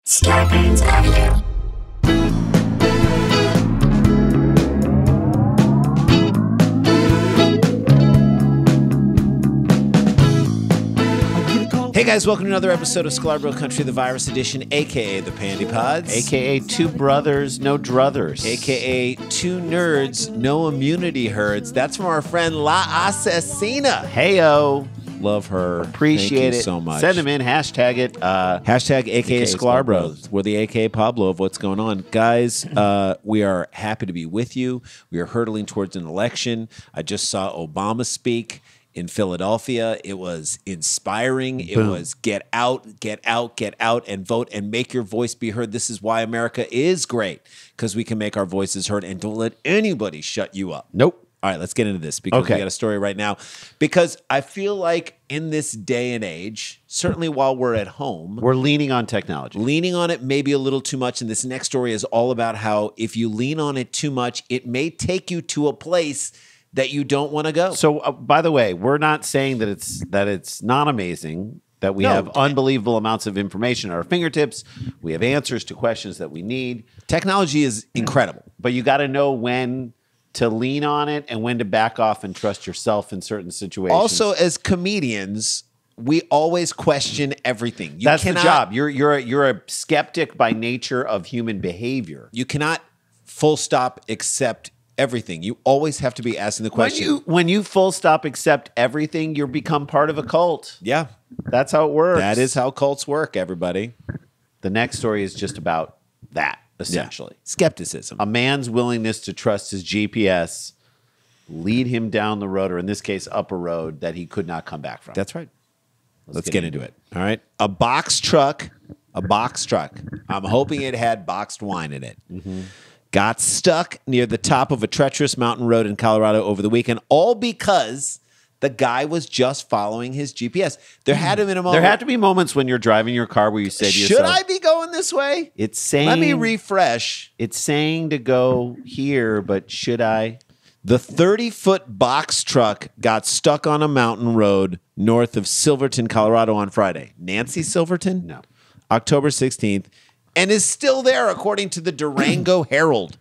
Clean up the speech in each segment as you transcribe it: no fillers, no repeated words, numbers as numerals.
Scarpins Avenue. Hey guys, welcome to another episode of Sklarbro Country, the Virus Edition, a.k.a. the Pandy Pods. A.k.a. two brothers, no druthers. A.k.a. two nerds, no immunity herds. That's from our friend La Asesina. Heyo. Love her. Appreciate Thank you it. so much. Send them in. Hashtag it. Hashtag a.k.a. Sklar We're the a.k.a. Pablo of what's going on. Guys, we are happy to be with you. We are hurtling towards an election. I just saw Obama speak in Philadelphia. It was inspiring. It was get out, and vote and make your voice be heard. This is why America is great, because we can make our voices heard, and don't let anybody shut you up. Nope. All right, let's get into this, because we got a story right now. Because I feel like in this day and age, certainly while we're at home, We're leaning on technology. leaning on it maybe a little too much. And this next story is all about how if you lean on it too much, it may take you to a place that you don't want to go. So, by the way, we're not saying that it's not amazing, that we have unbelievable amounts of information at our fingertips. We have answers to questions that we need. Technology is incredible. But you got to know when to lean on it and when to back off and trust yourself in certain situations. Also, as comedians, we always question everything. That's the job. You're a skeptic by nature of human behavior. You cannot full stop accept everything. You always have to be asking the question. When you full stop accept everything, you become part of a cult. Yeah. That's how it works. That is how cults work, everybody. The next story is just about that, essentially. Skepticism. A man's willingness to trust his GPS lead him down the road, or in this case, up a road that he could not come back from. That's right. Let's get into it. All right. A box truck. I'm hoping it had boxed wine in it. Got stuck near the top of a treacherous mountain road in Colorado over the weekend, all because the guy was just following his GPS. There had to be a moment. There had to be moments when you're driving your car where you say to yourself, should I be going this way? It's saying, let me refresh. It's saying to go here, but should I? The 30-foot box truck got stuck on a mountain road north of Silverton, Colorado on Friday. Nancy Silverton? No. October 16th. And is still there, according to the Durango Herald.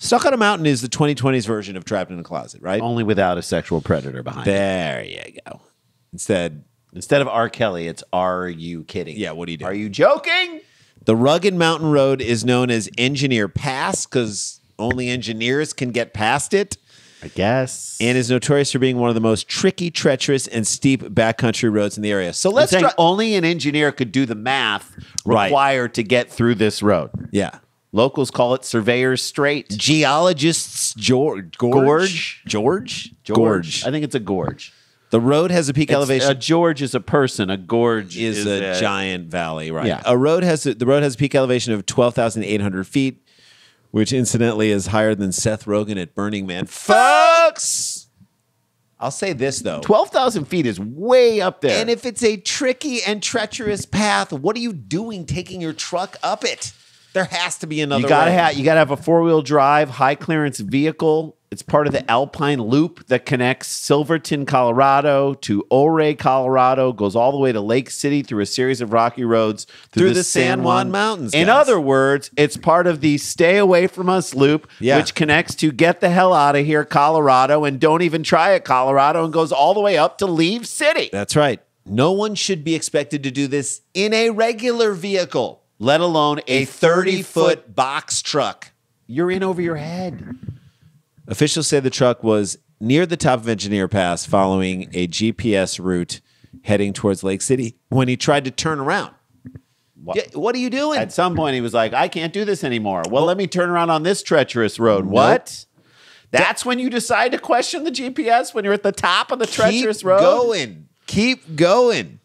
Stuck on a Mountain is the 2020s version of Trapped in a Closet, right? Only without a sexual predator behind it. There you go. Instead of R. Kelly, it's Are You Kidding? Yeah, what are you doing? Are you joking? The rugged mountain road is known as Engineer Pass because only engineers can get past it. I guess. And is notorious for being one of the most tricky, treacherous, and steep backcountry roads in the area. So let's only an engineer could do the math required to get through this road. Yeah. Locals call it Surveyor's Strait. Geologists Gorge. I think it's a gorge. The road has a peak elevation. A George is a person. A gorge is a giant valley, right? Yeah. The road has a peak elevation of 12,800 feet, which incidentally is higher than Seth Rogen at Burning Man. Folks! I'll say this, though. 12,000 feet is way up there. And if it's a tricky and treacherous path, what are you doing taking your truck up it? There has to be another way. You gotta have a 4-wheel drive, high clearance vehicle. It's part of the Alpine Loop that connects Silverton, Colorado to Ouray, Colorado, goes all the way to Lake City through a series of rocky roads through the San Juan Mountains. In other words, it's part of the Stay Away From Us Loop, which connects to Get the Hell Out of Here, Colorado, and Don't Even Try It, Colorado, and goes all the way up to Leave City. That's right. No one should be expected to do this in a regular vehicle, let alone a 30-foot box truck. You're in over your head. Officials say the truck was near the top of Engineer Pass following a GPS route heading towards Lake City when he tried to turn around. What are you doing? At some point, he was like, I can't do this anymore. Well, let me turn around on this treacherous road. What? That's when you decide to question the GPS, when you're at the top of the treacherous road? Keep going.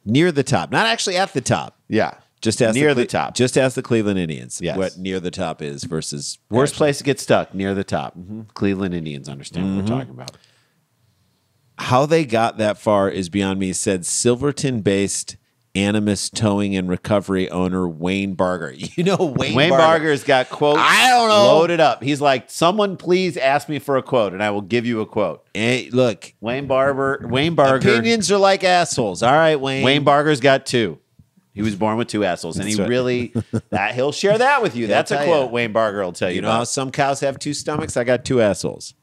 Near the top. Not actually at the top. Yeah. Just ask near the top. Just ask the Cleveland Indians what near the top is versus worst place to get stuck, near the top. Cleveland Indians understand what we're talking about. How they got that far is beyond me, said Silverton-based Animus Towing and Recovery owner Wayne Barger. You know Wayne Barger's got quotes I don't know. loaded up. He's like, someone please ask me for a quote, and I will give you a quote. Hey, look, Wayne Barger. Opinions are like assholes. All right, Wayne. Wayne Barger's got two. He was born with 2 assholes, and That's he right. really he'll share that with you. That's a tell quote ya. Wayne Barger will tell you. You know how about. some cows have 2 stomachs? I got 2 assholes.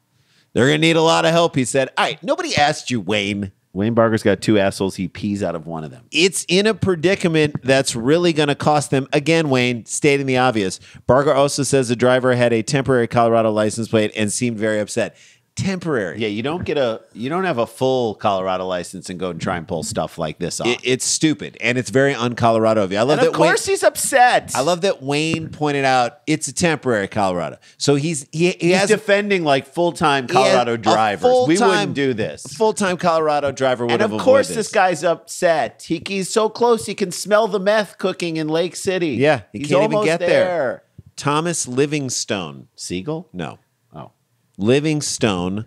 They're going to need a lot of help, he said. All right, nobody asked you, Wayne. Wayne Barger's got 2 assholes. He pees out of one of them. It's in a predicament that's really going to cost them. Again, Wayne, stating the obvious. Barger also says the driver had a temporary Colorado license plate and seemed very upset. Temporary. Yeah, you don't have a full Colorado license and go and try and pull stuff like this off. It's stupid, and it's very un-Colorado of you. I love and that of course Wayne, he's upset. I love that Wayne pointed out it's a temporary Colorado. So he's defending like full-time Colorado drivers. We wouldn't do this. Full-time Colorado driver would And have of course, avoided this guy's upset. He's so close, he can smell the meth cooking in Lake City. Yeah, he he's can't even almost get there. Thomas Livingstone. Siegel? No. Oh. Livingstone,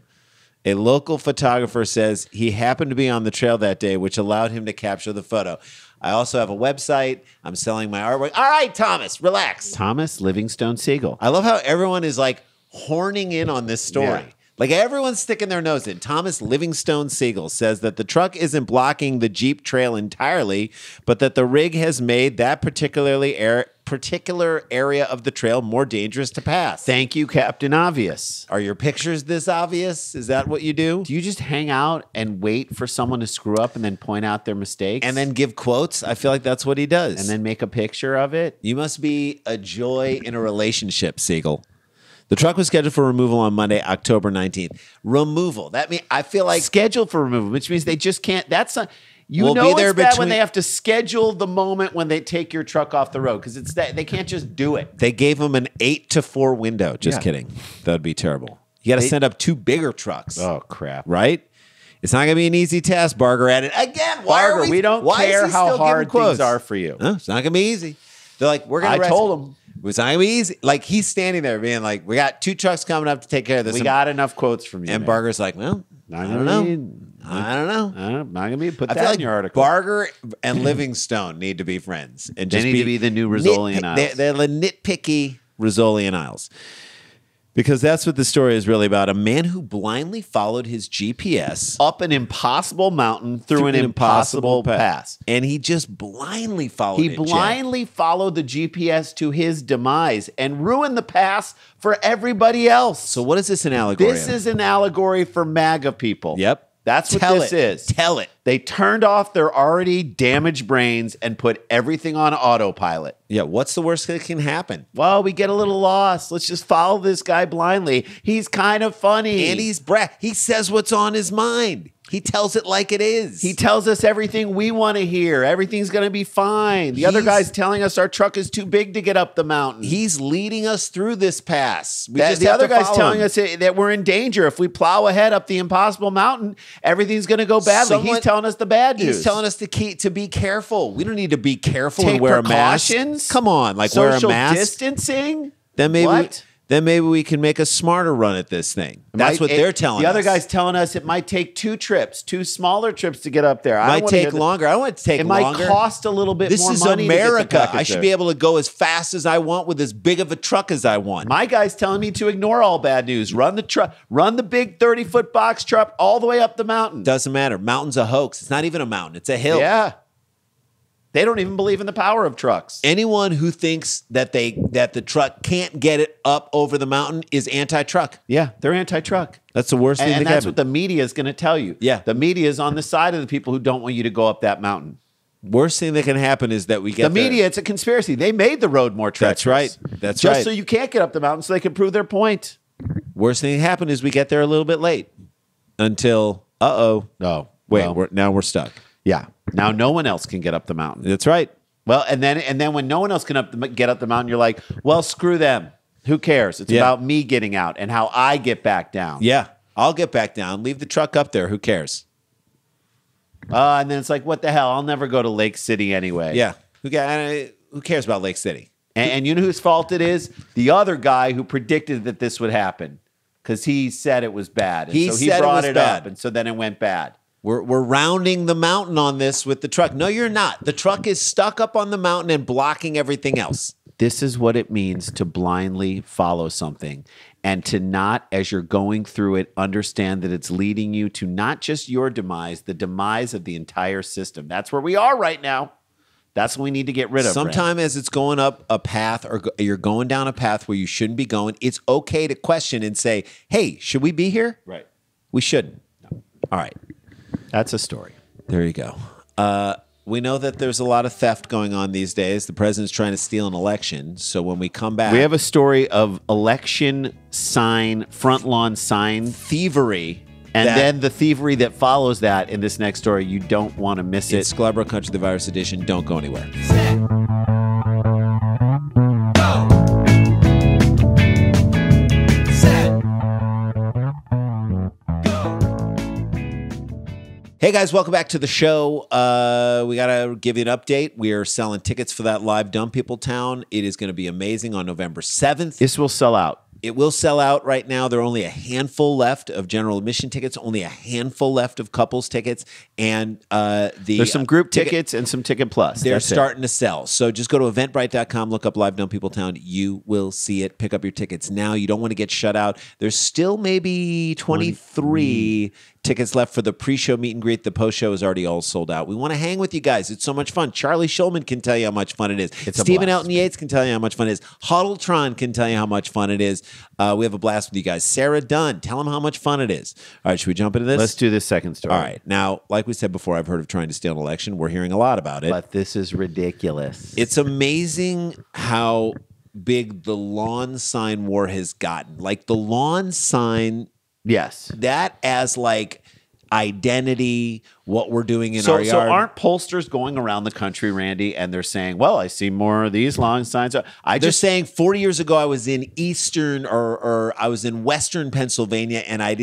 a local photographer, says he happened to be on the trail that day, which allowed him to capture the photo. I also have a website. I'm selling my artwork. All right, Thomas, relax. Thomas Livingstone Siegel. I love how everyone is like horning in on this story. Yeah. Like everyone's sticking their nose in. Thomas Livingstone Siegel says that the truck isn't blocking the Jeep trail entirely, but that the rig has made that particular area of the trail more dangerous to pass. Thank you, Captain Obvious. Are your pictures this obvious? Is that what you do? Do you just hang out and wait for someone to screw up and then point out their mistakes? And then give quotes? I feel like that's what he does. and then make a picture of it? You must be a joy in a relationship, Siegel. The truck was scheduled for removal on Monday, October 19th. Removal. That means I feel like Scheduled for removal, which means they just can't. That's not. You We'll know be there it's bad when between- they have to schedule the moment when they take your truck off the road because it's that they can't just do it. they gave him an 8 to 4 window. Just Yeah. kidding. That would be terrible. You got to send up 2 bigger trucks. Oh crap! Right? It's not going to be an easy task, Barger added. Again, Barger, we don't care how hard things are for you. No, it's not going to be easy. They're like, we're going to I told him. It's not going to be easy. Like, he's standing there being like, we got 2 trucks coming up to take care of this. We got enough quotes from you. And man. Barger's like, well, I don't know. I don't know. I'm not gonna be put I that feel in like your article. Barger and Livingstone need to be friends. And They just need to be the new Rizzoli and Isles. They're the nitpicky Rizzoli and Isles. Because that's what the story is really about. A man who blindly followed his GPS Up an impossible mountain through an impossible pass. And he just blindly followed He it, Jay. blindly followed the GPS to his demise and ruined the pass for everybody else. So what is this an allegory This of? is an allegory for MAGA people. Yep. That's what Tell this it. is. Tell it. They turned off their already damaged brains and put everything on autopilot. Yeah, what's the worst that can happen? Well, we get a little lost. Let's just follow this guy blindly. He's kind of funny. And he says what's on his mind. He tells it like it is. He tells us everything we want to hear. Everything's going to be fine. The other guy's telling us our truck is too big to get up the mountain. He's leading us through this pass. We The just have other to guy's follow telling him. us that we're in danger. If we plow ahead up the impossible mountain, everything's going to go badly. Someone- He's telling us the bad news. He's telling us to be careful. We don't need to be careful Take and wear a precautions. mask. Come on, like wear a social mask. distancing. Then maybe What? we can make a smarter run at this thing. That's what they're telling us. The other guy's telling us it might take 2 trips, 2 smaller trips to get up there. It might take longer. I don't want it to take It longer. might cost a little bit This more is money. America. I should be able to go as fast as I want with as big of a truck as I want. My guy's telling me to ignore all bad news. Run the truck. Run the big 30-foot box truck all the way up the mountain. Doesn't matter. Mountain's a hoax. It's not even a mountain. It's a hill. Yeah. They don't even believe in the power of trucks. Anyone who thinks that the truck can't get it up over the mountain is anti-truck. Yeah, they're anti-truck. That's the worst thing And that that's can what the media is going to tell you. Yeah. The media is on the side of the people who don't want you to go up that mountain. Worst thing that can happen is that we get The media, it's a conspiracy. They made the road more treacherous. That's right. That's Just right. so you can't get up the mountain so they can prove their point. Worst thing that can happen is we get there a little bit late until No. wait, Well, now we're stuck. yeah. Now no one else can get up the mountain. That's right. Well, and then when no one else can get up the mountain, you're like, well, screw them. Who cares? It's Yeah. about me getting out and how I get back down. Yeah, I'll get back down. Leave the truck up there. Who cares? And then it's like, what the hell? I'll never go to Lake City anyway. Yeah, who cares about Lake City? And you know whose fault it is? The other guy who predicted that this would happen because he said it was bad. And He so said it brought was it bad. up, and so then it went bad. We're rounding the mountain on this with the truck. No, you're not. The truck is stuck up on the mountain and blocking everything else. This is what it means to blindly follow something and to not, as you're going through it, understand that it's leading you to not just your demise, the demise of the entire system. That's where we are right now. That's what we need to get rid of. Sometime as it's going up a path or you're going down a path where you shouldn't be going, it's okay to question and say, hey, should we be here? Right. We shouldn't. No. All right. That's a story. There you go. We know that there's a lot of theft going on these days. The president's trying to steal an election. So when we come back, We have a story of election sign, front lawn sign, thievery. and then the thievery that follows that in this next story. You don't want to miss it. It's Sklarbro Country the Virus Edition. Don't go anywhere. Hey guys, welcome back to the show. We got to give you an update. We are selling tickets for that live Dumb People Town. It is going to be amazing on November 7th. This will sell out. It will sell out right now. There are only a handful left of general admission tickets, only a handful left of couples tickets, and There's some group tickets and some Ticket Plus. They're That's it. starting to sell. So just go to eventbrite.com, look up Live Dumb People Town. You will see it. Pick up your tickets now. You don't want to get shut out. There's still maybe 23 tickets left for the pre-show meet and greet. The post-show is already all sold out. We want to hang with you guys. It's so much fun. Charlie Shulman can tell you how much fun it is. Stephen Elton Yates can tell you how much fun it is. Huddletron can tell you how much fun it is. We have a blast with you guys. Sarah Dunn, tell them how much fun it is. All right, should we jump into this? Let's do this second story. All right. Now, like we said before, I've heard of trying to steal an election. We're hearing a lot about it. But this is ridiculous. It's amazing how big the lawn sign war has gotten. Like the lawn sign, Yes. that as like identity, what we're doing in So our yard. aren't pollsters going around the country, Randy, and they're saying, well, I see more of these lawn signs. They're saying 40 years ago I was in eastern or I was in western Pennsylvania and I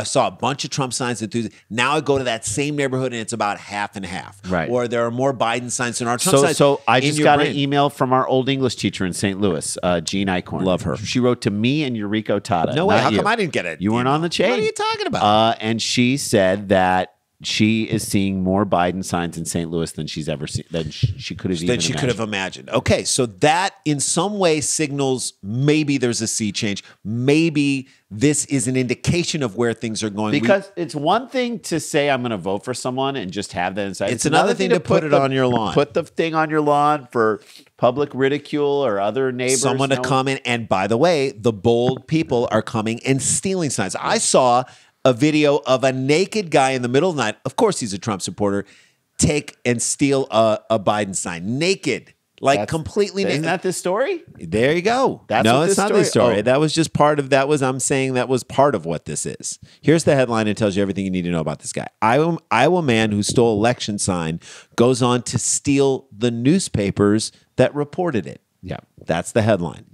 saw a bunch of Trump signs. Now I go to that same neighborhood and it's about half and half. Right. Or there are more Biden signs than our Trump signs. So I in just your got brain. an email from our old English teacher in St. Louis, Jean Eichhorn. Love her. She wrote to me and Eureka Tada. No way. not How you. come I didn't get it? You weren't on the chain. What are you talking about? And she said that she is seeing more Biden signs in St. Louis than she's ever seen, than she could have even imagined. Okay, so that in some way signals maybe there's a sea change. Maybe this is an indication of where things are going. Because it's one thing to say I'm going to vote for someone and just have that inside. It's another thing to put it on your lawn. Put the thing on your lawn for public ridicule or other neighbors. Someone to come in. And by the way, the bold people are coming and stealing signs. I saw a video of a naked guy in the middle of the night. Of course, he's a Trump supporter. Take and steal a Biden sign. Naked. Completely naked. Isn't that the story? There you go. That's no, what it's this not the story. Oh. That was just part of that was I'm saying that was part of what this is. Here's the headline and tells you everything you need to know about this guy. Iowa man who stole election sign goes on to steal the newspapers that reported it. Yeah. That's the headline.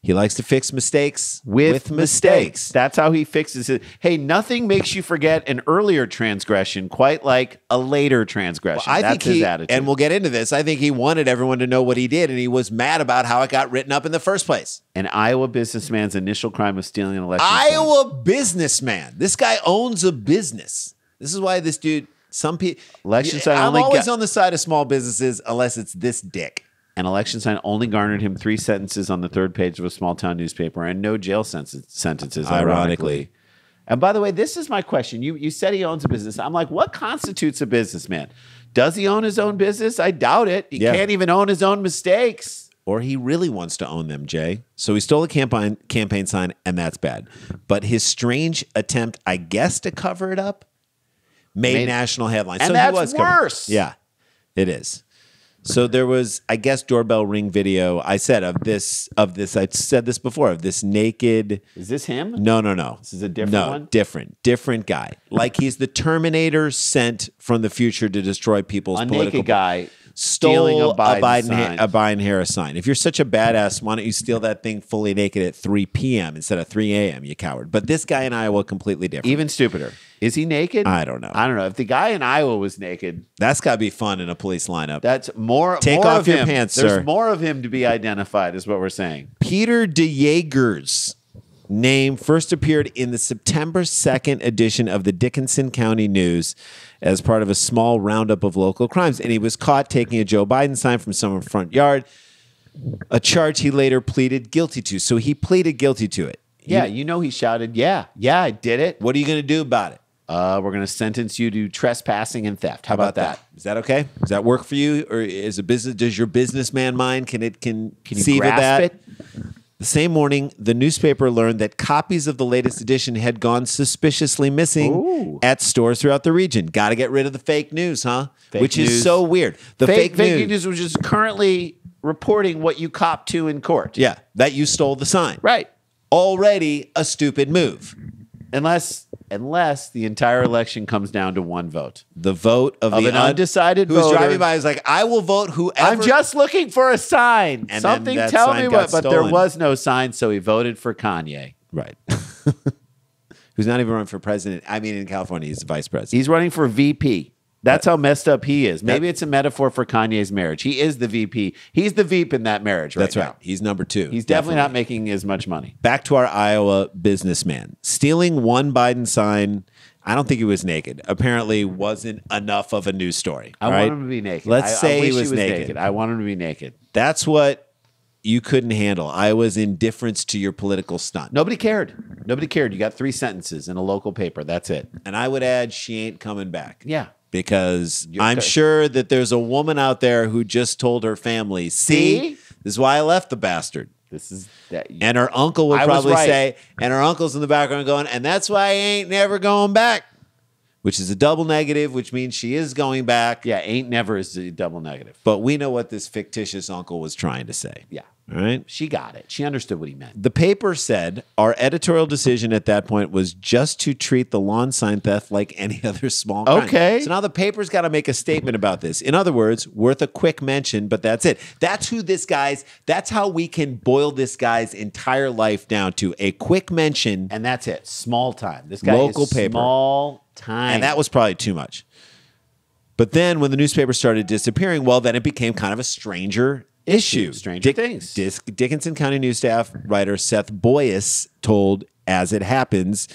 He likes to fix mistakes with mistakes. That's how he fixes it. Hey, nothing makes you forget an earlier transgression quite like a later transgression. That's his attitude. And we'll get into this. I think he wanted everyone to know what he did, and he was mad about how it got written up in the first place. An Iowa businessman's initial crime of stealing an election. Iowa businessman. This guy owns a business. This is why this dude. Some people. I'm always on the side of small businesses unless it's this dick. An election sign only garnered him 3 sentences on the 3rd page of a small town newspaper and no jail sentences, ironically. And by the way, this is my question. You said he owns a business. I'm like, what constitutes a businessman? Does he own his own business? I doubt it. He can't even own his own mistakes. Or he really wants to own them, Jay. So he stole a campaign sign, and that's bad. But his strange attempt, I guess, to cover it up made national headlines. And so that's worse. Yeah, it is. So there was, I guess, doorbell ring video. I said of this. I said this before of this naked. Is this him? No. This is a different one? Different guy. Like he's the Terminator sent from the future to destroy people's political. Naked guy stealing a Biden Harris sign. If you're such a badass, why don't you steal that thing fully naked at 3 p.m. instead of 3 a.m., you coward. But this guy in Iowa, completely different. Even stupider. Is he naked? I don't know. If the guy in Iowa was naked, that's got to be fun in a police lineup. that's more. Take more off of your him. pants, There's sir. more of him to be identified, is what we're saying. Peter DeJager's name first appeared in the September 2nd edition of the Dickinson County News as part of a small roundup of local crimes. And he was caught taking a Joe Biden sign from someone's front yard, a charge he later pleaded guilty to. So he pleaded guilty to it. Yeah, he shouted, yeah, I did it. What are you going to do about it? We're going to sentence you to trespassing and theft. How about that? Is that okay? Does that work for you? Or does your businessman mind, can you grasp that? it? The same morning, the newspaper learned that copies of the latest edition had gone suspiciously missing at stores throughout the region. Got to get rid of the fake news, huh? Which is so weird. The fake news was just currently reporting what you copped to in court. Yeah, that you stole the sign. Right. Already a stupid move. Unless the entire election comes down to one vote. The vote of an undecided voter. Who's driving by is like, I will vote whoever. I'm just looking for a sign. And something then that tell sign me got what. But there stolen. was no sign, so he voted for Kanye. Right. Who's not even running for president. I mean, in California, he's the vice president. He's running for VP. That's how messed up he is. Maybe it's a metaphor for Kanye's marriage. He is the VP. He's the Veep in that marriage right now. Right. He's number 2. He's definitely not making as much money. Back to our Iowa businessman. Stealing one Biden sign, I don't think he was naked. Apparently wasn't enough of a news story. I want him to be naked. Let's say I he wish was naked. I want him to be naked. That's what you couldn't handle. Iowa's indifference to your political stunt. Nobody cared. Nobody cared. You got 3 sentences in a local paper. That's it. And I would add, she ain't coming back. Yeah. Because I'm sure that there's a woman out there who just told her family, see, this is why I left the bastard. This is that. And her uncle would probably say, and her uncle's in the background going, and that's why I ain't never going back, which is a double negative, which means she is going back. Yeah, ain't never is a double negative. But we know what this fictitious uncle was trying to say. Yeah. All right. She got it. She understood what he meant. The paper said our editorial decision at that point was just to treat the lawn sign theft like any other small crime. Okay. So now the paper's got to make a statement about this. In other words, worth a quick mention, but that's it. That's how we can boil this guy's entire life down to a quick mention. And that's it. Small time. This guy Local is paper. Small time. And that was probably too much. But then when the newspaper started disappearing, well, then it became kind of a stranger issue. Stranger things. Dickinson County News staff writer Seth Boyce told As It Happens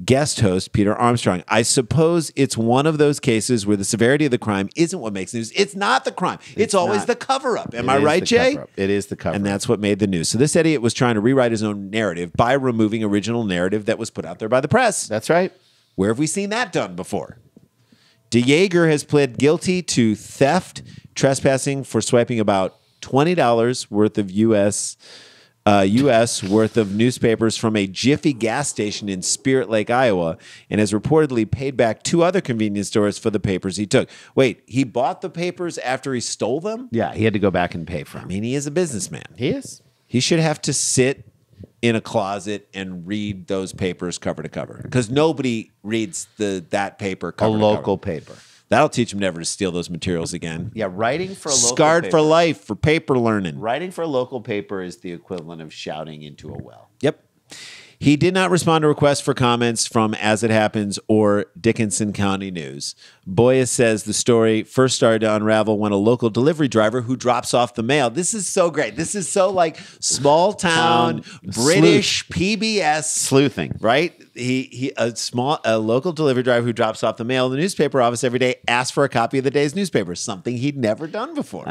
guest host Peter Armstrong, I suppose it's one of those cases where the severity of the crime isn't what makes news. It's not the crime. It's always the cover-up. Am I right, Jay? It is the cover-up. And that's what made the news. So this idiot was trying to rewrite his own narrative by removing original narrative that was put out there by the press. That's right. Where have we seen that done before? DeYager has pled guilty to theft, trespassing for swiping about $20 worth of U.S. worth of newspapers from a Jiffy gas station in Spirit Lake, Iowa, and has reportedly paid back 2 other convenience stores for the papers he took. Wait, he bought the papers after he stole them? Yeah, he had to go back and pay for them. I mean, he is a businessman. He is. He should have to sit in a closet and read those papers cover to cover, because nobody reads that paper cover to cover. A local paper. That'll teach him never to steal those materials again. Yeah, writing for a local Scarred paper. for life for paper learning. Writing for a local paper is the equivalent of shouting into a well. Yep. He did not respond to requests for comments from As It Happens or Dickinson County News. Boyes says the story first started to unravel when a local delivery driver who drops off the mail. This is so great. This is so like small town British PBS sleuthing, right? A local delivery driver who drops off the mail in the newspaper office every day asks for a copy of the day's newspaper, something he'd never done before.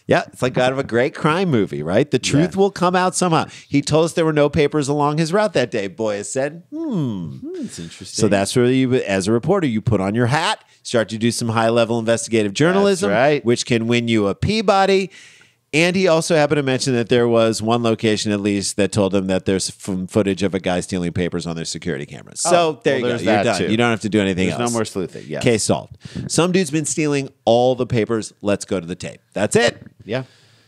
Yeah, it's like out of a great crime movie, right? The truth will come out somehow. He told us there were no papers along his route that day. Boyes said, It's interesting. So that's where you, as a reporter, you put on your hat, start to do some high-level investigative journalism, which can win you a Peabody. And he also happened to mention that there was one location, at least, that told him that there's some footage of a guy stealing papers on their security cameras. So there you go. You're done. You don't have to do anything else. There's no more sleuthing. Yeah. Case solved. Some dude's been stealing all the papers. Let's go to the tape. That's it. Yeah.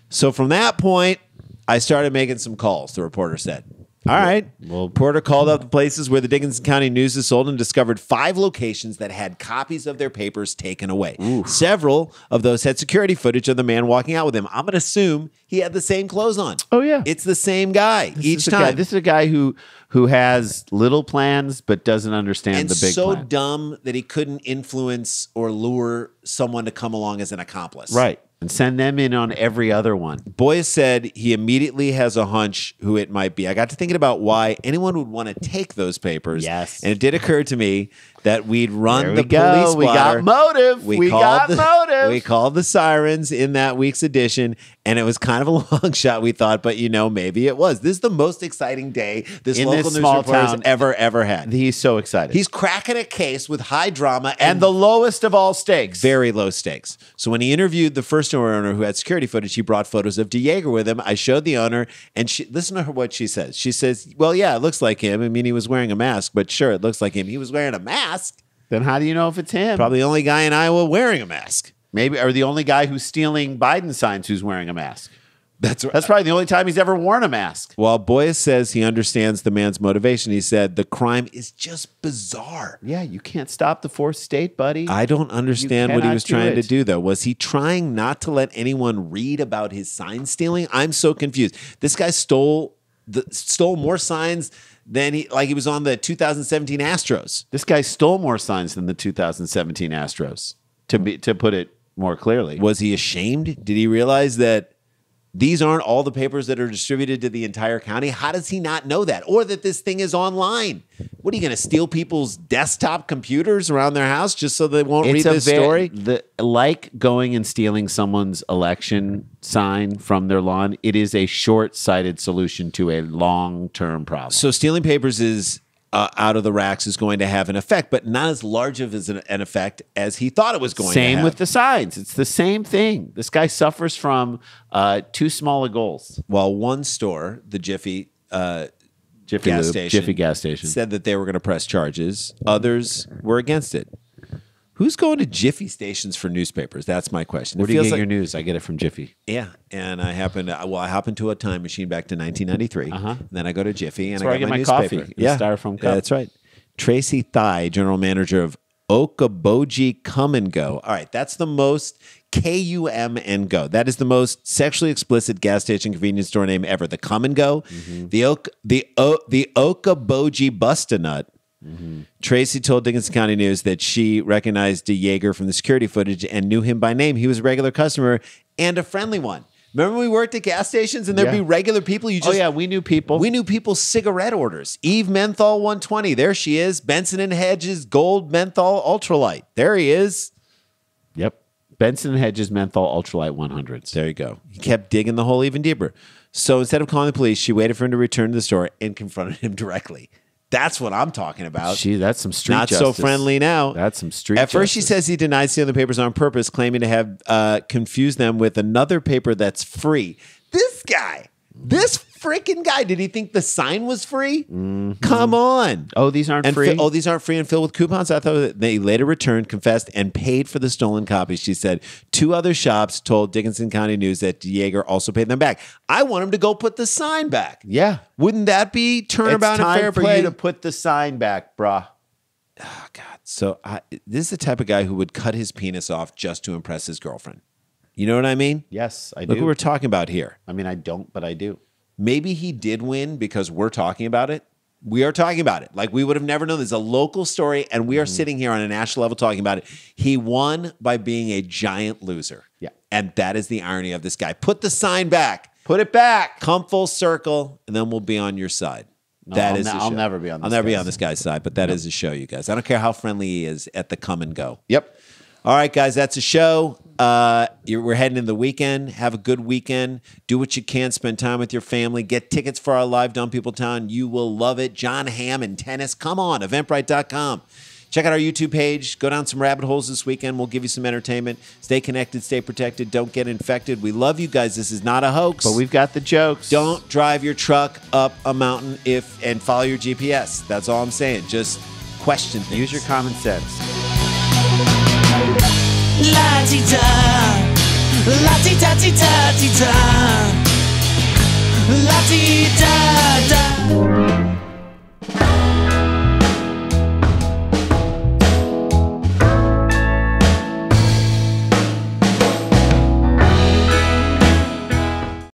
So from that point, I started making some calls, the reporter said. All right. Well, Porter called up the places where the Dickinson County News is sold and discovered 5 locations that had copies of their papers taken away. Several of those had security footage of the man walking out with him. I'm going to assume he had the same clothes on. Oh, yeah. It's the same guy each time. This is a guy who has little plans but doesn't understand the big plan. And so dumb that he couldn't influence or lure someone to come along as an accomplice. Right. And send them in on every other one. Boyes said he immediately has a hunch who it might be. I got to thinking about why anyone would want to take those papers. Yes. And it did occur to me that we'd run There the we go. police We blotter. got motive. We got motive. We called the sirens in that week's edition, and it was kind of a long shot, we thought, but maybe it was. This is the most exciting day this In local this news small reporter has town. ever had. He's so excited. He's cracking a case with high drama and the lowest of all stakes. very low stakes. So when he interviewed the first store owner who had security footage, he brought photos of DeJager with him. I showed the owner, and listen to her what she says. She says, well, yeah, it looks like him. I mean, he was wearing a mask, but sure, it looks like him. He was wearing a mask. Then how do you know if it's him? Probably the only guy in Iowa wearing a mask. Maybe, or the only guy who's stealing Biden signs who's wearing a mask. That's right. That's probably the only time he's ever worn a mask. While Boyce says he understands the man's motivation, he said the crime is just bizarre. Yeah, you can't stop the fourth state, buddy. I don't understand what he cannot was do trying to it. do, though. Was he trying not to let anyone read about his sign stealing? I'm so confused. This guy stole more signs than he was on the 2017 Astros. This guy stole more signs than the 2017 Astros, to put it more clearly. Was he ashamed? Did he realize that these aren't all the papers that are distributed to the entire county? How does he not know that? Or that this thing is online? What are you going to steal people's desktop computers around their house just so they won't read this story? Like going and stealing someone's election sign from their lawn, it is a short-sighted solution to a long-term problem. So stealing papers is out of the racks is going to have an effect, but not as large of an effect as he thought it was going to have. Same with the signs. It's the same thing. This guy suffers from too small a goals. Well, one store, the Jiffy gas station, said that they were going to press charges. Others were against it. Who's going to Jiffy stations for newspapers? That's my question. Where do you get your news? I get it from Jiffy. Yeah, and I hop into a time machine back to 1993. And then I go to Jiffy and That's where I get my coffee. newspaper. The styrofoam cup. Yeah, that's right. Tracy Thigh, general manager of Okoboji Come and Go. All right, that's the most K-U-M and Go. That is the most sexually explicit gas station convenience store name ever. The Come and Go, the Okoboji Bust-A-Nut. Tracy told Dickinson County News that she recognized DeJager from the security footage and knew him by name. He was a regular customer and a friendly one. Remember we worked at gas stations and there'd be regular people? We knew people. We knew people's cigarette orders. Eve Menthol 120. There she is. Benson and Hedges Gold Menthol Ultralight. There he is. Yep. Benson and Hedges Menthol Ultralight 100s. There you go. He kept digging the hole even deeper. So instead of calling the police, she waited for him to return to the store and confronted him directly. That's what I'm talking about. That's some street Not justice. so friendly now. That's some street At first, she justice. says he denied stealing the papers on purpose, claiming to have confused them with another paper that's free. This freaking guy, did he think the sign was free? Come on. Oh, these aren't free? These aren't free and filled with coupons? I thought that they later returned, confessed, and paid for the stolen copies. She said 2 other shops told Dickinson County News that DeJager also paid them back. I want him to go put the sign back. Yeah. Wouldn't that be turnabout and fair It's time for play? you to put the sign back, brah. Oh, God. So this is the type of guy who would cut his penis off just to impress his girlfriend. You know what I mean? Yes, I do. Look what we're talking about here. I mean, I don't, but I do. Maybe he did win because we're talking about it. We are talking about it. Like we would have never known. There's a local story, and we are sitting here on a national level talking about it. He won by being a giant loser. Yeah. And that is the irony of this guy. Put the sign back. Put it back. Come full circle, and then we'll be on your side. I'll never be on this I'll never be guy's on this guy's side, but that is a show, you guys. I don't care how friendly he is at the Come and Go. Yep. All right, guys, that's a show. We're heading into the weekend. Have a good weekend. Do what you can. Spend time with your family. Get tickets for our live Dumb People Town. You will love it. John Hamm and tennis. Come on, eventbrite.com. Check out our YouTube page. Go down some rabbit holes this weekend. We'll give you some entertainment. Stay connected. Stay protected. Don't get infected. We love you guys. This is not a hoax. But we've got the jokes. Don't drive your truck up a mountain and follow your GPS. That's all I'm saying. Just question things. Use your common sense. La-ti-da, la-ti-da-ti-da-ti-da, la-ti-da-da.